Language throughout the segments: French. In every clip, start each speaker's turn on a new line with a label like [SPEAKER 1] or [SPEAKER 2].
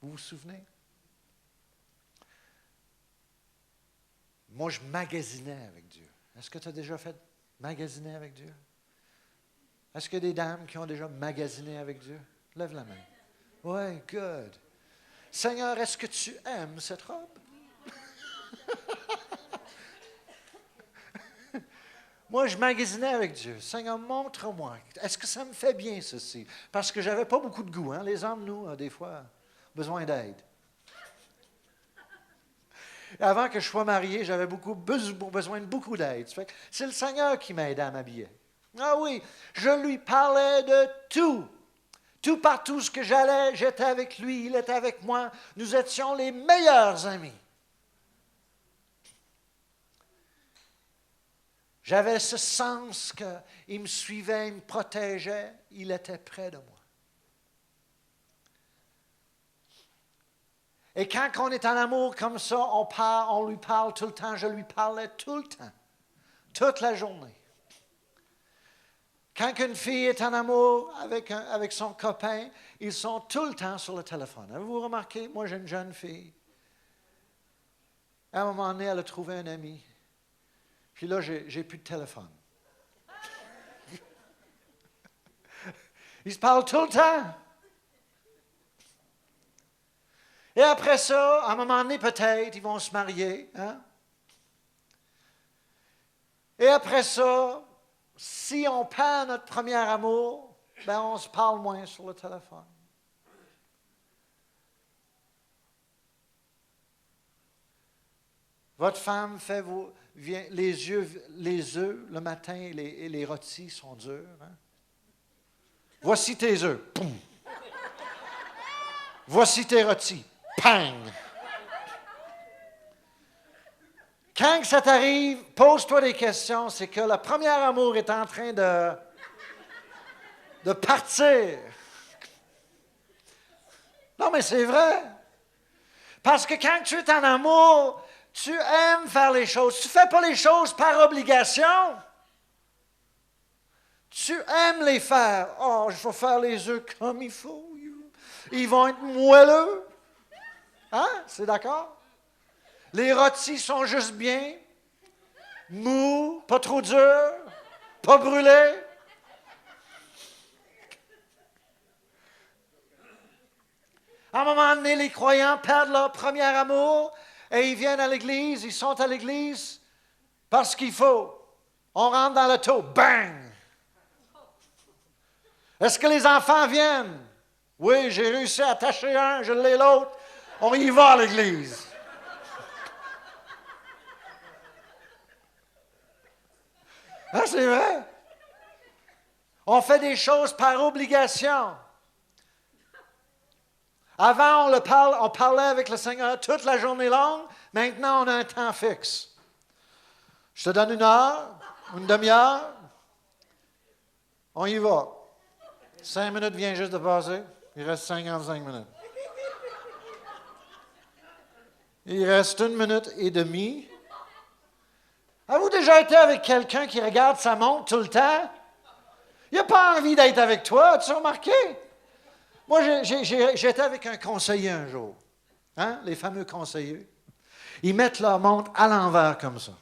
[SPEAKER 1] Vous vous souvenez? Moi, je magasinais avec Dieu. Est-ce que tu as déjà fait magasiner avec Dieu? Est-ce qu'il y a des dames qui ont déjà magasiné avec Dieu? Lève la main. Oui, good. Seigneur, est-ce que tu aimes cette robe? Moi, je magasinais avec Dieu. Seigneur, montre-moi. Est-ce que ça me fait bien, ceci? Parce que je n'avais pas beaucoup de goût. Hein? Les hommes, nous, des fois, besoin d'aide. Et avant que je sois marié, j'avais besoin de beaucoup d'aide. C'est le Seigneur qui m'aidait à m'habiller. Ah oui, je lui parlais de tout. Tout partout ce que j'allais, j'étais avec lui, il était avec moi. Nous étions les meilleurs amis. J'avais ce sens qu'il me suivait, il me protégeait, il était près de moi. Et quand on est en amour comme ça, on lui parle tout le temps, je lui parlais tout le temps, toute la journée. Quand une fille est en amour avec son copain, ils sont tout le temps sur le téléphone. Avez-vous remarqué? Moi, j'ai une jeune fille. À un moment donné, elle a trouvé un ami. Puis là, j'ai plus de téléphone. Ils se parlent tout le temps. Et après ça, à un moment donné, peut-être, ils vont se marier. Hein? Et après ça, si on perd notre premier amour, ben on se parle moins sur le téléphone. Votre femme fait les œufs le matin et les rôtis sont durs. Hein? Voici tes œufs. Poum. Voici tes rôtis. Pang! Quand ça t'arrive, pose-toi des questions. C'est que le premier amour est en train de partir. Non, mais c'est vrai. Parce que quand tu es en amour, tu aimes faire les choses. Tu ne fais pas les choses par obligation. Tu aimes les faire. Oh, il faut faire les œufs comme il faut. Ils vont être moelleux. Hein? C'est d'accord? Les rôtis sont juste bien. Mous, pas trop durs, pas brûlés. À un moment donné, les croyants perdent leur premier amour et ils viennent à l'église. Ils sont à l'église parce qu'il faut. On rentre dans l'auto. Bang! Est-ce que les enfants viennent? Oui, j'ai réussi à attacher un, je l'ai l'autre. On y va à l'église. Hein, c'est vrai? On fait des choses par obligation. Avant, on parlait avec le Seigneur toute la journée longue. Maintenant, on a un temps fixe. Je te donne 1 heure, une demi-heure. On y va. 5 minutes viennent juste de passer. Il reste 55 minutes. Il reste 1 minute et demie. Avez-vous déjà été avec quelqu'un qui regarde sa montre tout le temps? Il n'a pas envie d'être avec toi, as-tu remarqué? Moi, j'étais avec un conseiller un jour. Hein? Les fameux conseillers. Ils mettent leur montre à l'envers comme ça.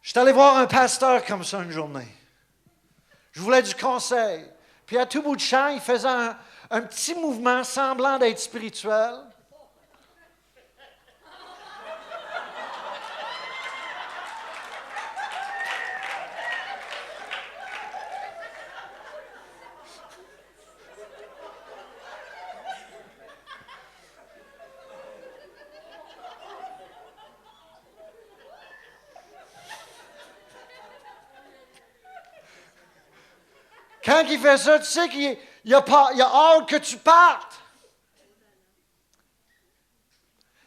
[SPEAKER 1] Je suis allé voir un pasteur comme ça une journée. Je voulais du conseil. Puis à tout bout de champ, il faisait un petit mouvement semblant d'être spirituel. Quand il fait ça, tu sais qu'il a hâte que tu partes.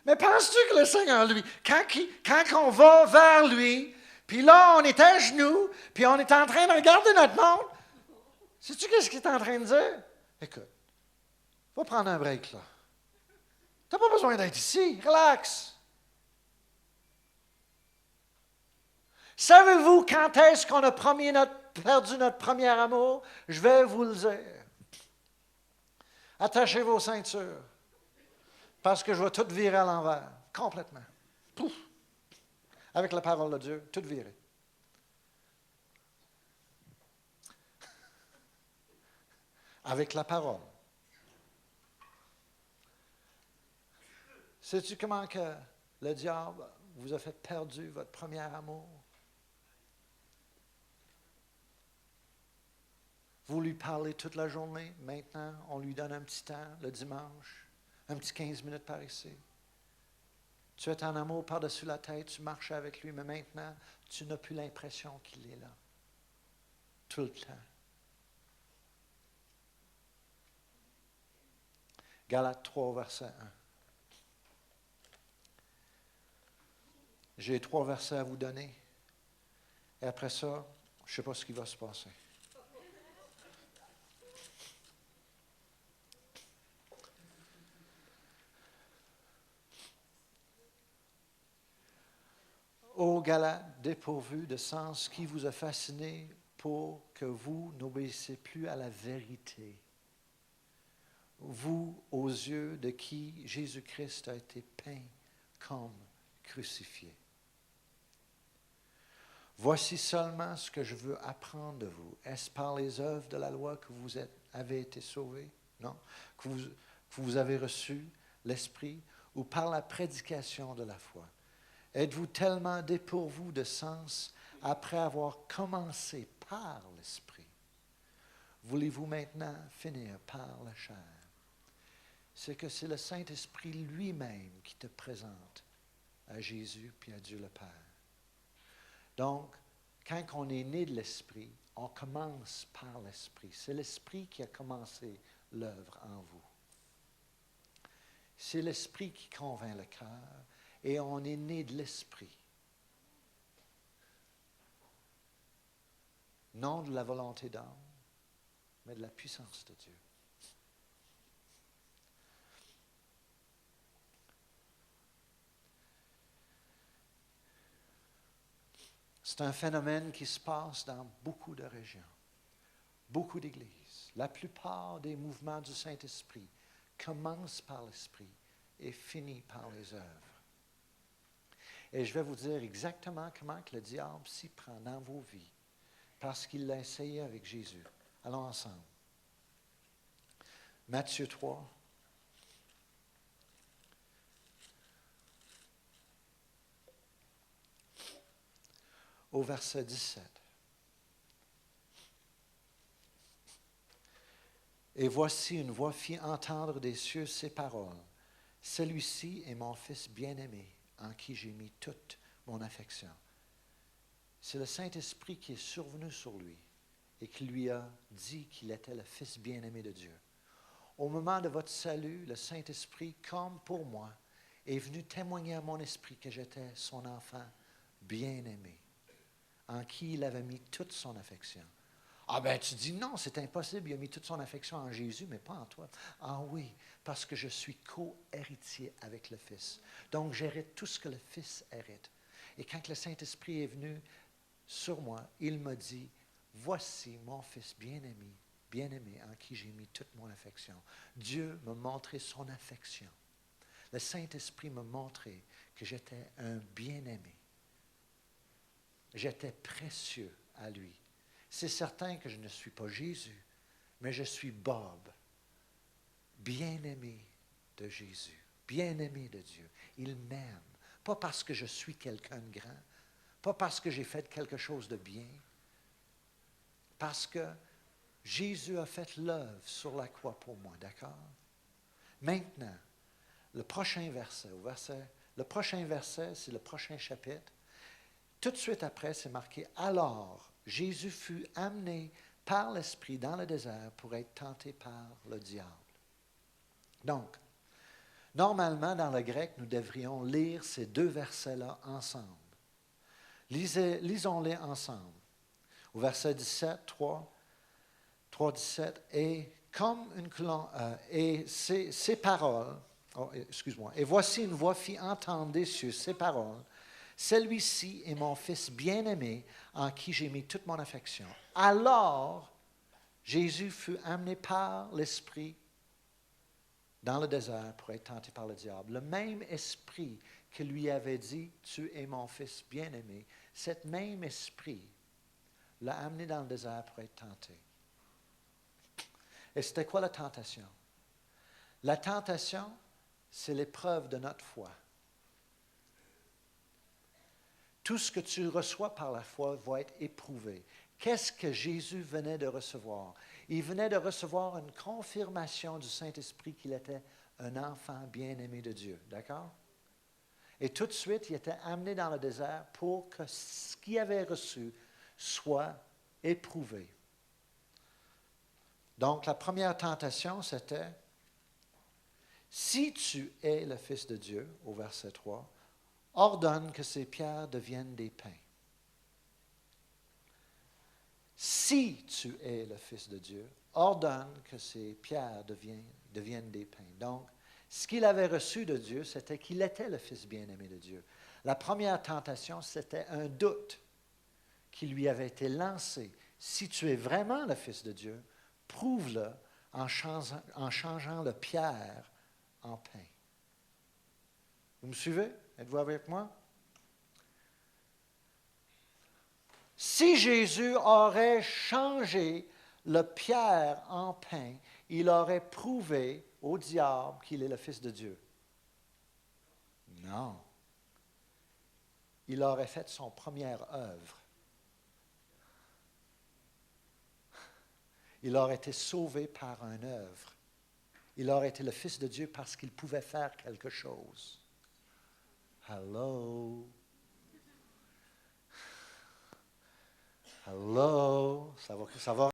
[SPEAKER 1] Mais penses-tu que le Seigneur, lui, quand on va vers lui, puis là, on est à genoux, puis on est en train de regarder notre montre, sais-tu qu'est-ce qu'il est en train de dire? Écoute, va prendre un break, là. Tu n'as pas besoin d'être ici, relax. Savez-vous quand est-ce qu'on a perdu notre premier amour? Je vais vous le dire. Attachez vos ceintures, parce que je vais tout virer à l'envers, complètement. Pouf! Avec la parole de Dieu, tout virer. Avec la parole. Sais-tu comment que le diable vous a fait perdre votre premier amour? Vous lui parlez toute la journée. Maintenant, on lui donne un petit temps le dimanche, un petit 15 minutes par ici. Tu es en amour par-dessus la tête, tu marches avec lui, mais maintenant, tu n'as plus l'impression qu'il est là. Tout le temps. Galates 3, verset 1. J'ai 3 versets à vous donner. Et après ça, je ne sais pas ce qui va se passer. Ô Galates, dépourvus de sens, qui vous a fasciné pour que vous n'obéissiez plus à la vérité? Vous, aux yeux de qui Jésus-Christ a été peint comme crucifié. Voici seulement ce que je veux apprendre de vous. Est-ce par les œuvres de la loi que vous avez été sauvés? Non. Que vous avez reçu l'Esprit, ou par la prédication de la foi? Êtes-vous tellement dépourvus de sens après avoir commencé par l'Esprit? Voulez-vous maintenant finir par la chair? C'est que c'est le Saint-Esprit lui-même qui te présente à Jésus puis à Dieu le Père. Donc, quand on est né de l'Esprit, on commence par l'Esprit. C'est l'Esprit qui a commencé l'œuvre en vous. C'est l'Esprit qui convainc le cœur et on est né de l'Esprit. Non de la volonté d'homme, mais de la puissance de Dieu. C'est un phénomène qui se passe dans beaucoup de régions, beaucoup d'églises. La plupart des mouvements du Saint-Esprit commencent par l'Esprit et finissent par les œuvres. Et je vais vous dire exactement comment que le diable s'y prend dans vos vies, parce qu'il l'a essayé avec Jésus. Allons ensemble. Matthieu 3. Au verset 17. Et voici une voix fit entendre des cieux ces paroles. Celui-ci est mon Fils bien-aimé, en qui j'ai mis toute mon affection. C'est le Saint-Esprit qui est survenu sur lui et qui lui a dit qu'il était le Fils bien-aimé de Dieu. Au moment de votre salut, le Saint-Esprit, comme pour moi, est venu témoigner à mon esprit que j'étais son enfant bien-aimé, en qui il avait mis toute son affection. Ah ben tu dis non, c'est impossible, il a mis toute son affection en Jésus, mais pas en toi. Ah oui, parce que je suis co-héritier avec le Fils. Donc j'hérite tout ce que le Fils hérite. Et quand le Saint-Esprit est venu sur moi, il m'a dit, voici mon Fils bien-aimé, bien-aimé, en qui j'ai mis toute mon affection. Dieu m'a montré son affection. Le Saint-Esprit m'a montré que j'étais un bien-aimé. J'étais précieux à lui. C'est certain que je ne suis pas Jésus, mais je suis Bob, bien-aimé de Jésus, bien-aimé de Dieu. Il m'aime, pas parce que je suis quelqu'un de grand, pas parce que j'ai fait quelque chose de bien, parce que Jésus a fait l'œuvre sur la croix pour moi, d'accord? Maintenant, le prochain verset, le prochain verset, c'est le prochain chapitre. Tout de suite après, c'est marqué « Alors, Jésus fut amené par l'Esprit dans le désert pour être tenté par le diable. » Donc, normalement, dans le grec, nous devrions lire ces deux versets-là ensemble. Lisons-les ensemble. Au verset 17, 3, 17, et comme une colonne, et ces paroles, et voici une voix fit entendre des cieux ces paroles. Celui-ci est mon Fils bien-aimé en qui j'ai mis toute mon affection. Alors, Jésus fut amené par l'Esprit dans le désert pour être tenté par le diable. Le même esprit qui lui avait dit, « Tu es mon Fils bien-aimé », cet même esprit l'a amené dans le désert pour être tenté. Et c'était quoi la tentation? La tentation, c'est l'épreuve de notre foi. Tout ce que tu reçois par la foi va être éprouvé. Qu'est-ce que Jésus venait de recevoir? Il venait de recevoir une confirmation du Saint-Esprit qu'il était un enfant bien-aimé de Dieu. D'accord? Et tout de suite, il était amené dans le désert pour que ce qu'il avait reçu soit éprouvé. Donc, la première tentation, c'était, si tu es le Fils de Dieu, au verset 3, ordonne que ces pierres deviennent des pains. Si tu es le Fils de Dieu, ordonne que ces pierres deviennent des pains. Donc, ce qu'il avait reçu de Dieu, c'était qu'il était le Fils bien-aimé de Dieu. La première tentation, c'était un doute qui lui avait été lancé. Si tu es vraiment le Fils de Dieu, prouve-le en changeant la pierre en pain. Vous me suivez? Êtes-vous avec moi? Si Jésus aurait changé la pierre en pain, il aurait prouvé au diable qu'il est le Fils de Dieu. Non. Il aurait fait son première œuvre. Il aurait été sauvé par une œuvre. Il aurait été le Fils de Dieu parce qu'il pouvait faire quelque chose. Hello? Hello? Ça va